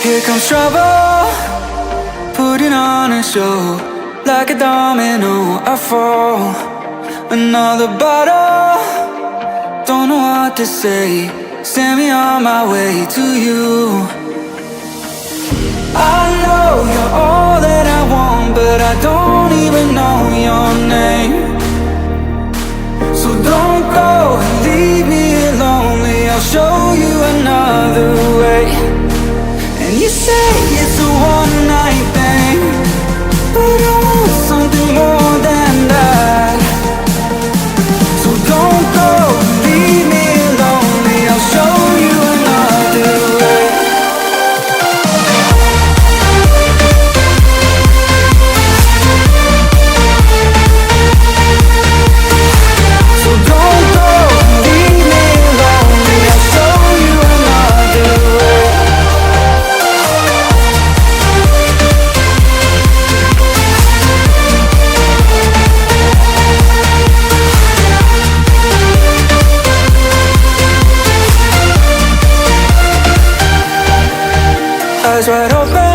Here comes trouble, putting on a show. Like a domino, I fall. Another bottle, don't know what to say. Send me on my way to you. I know you're all that I want, but I don't even know your name. So don't go and leave me lonely, I'll show you another way. And you say it's a one-night thing, but I want something more than that. So don't go and leave me lonely, I'll show you another way. So don't go and leave me lonely, I'll show you another way. Eyes wide open,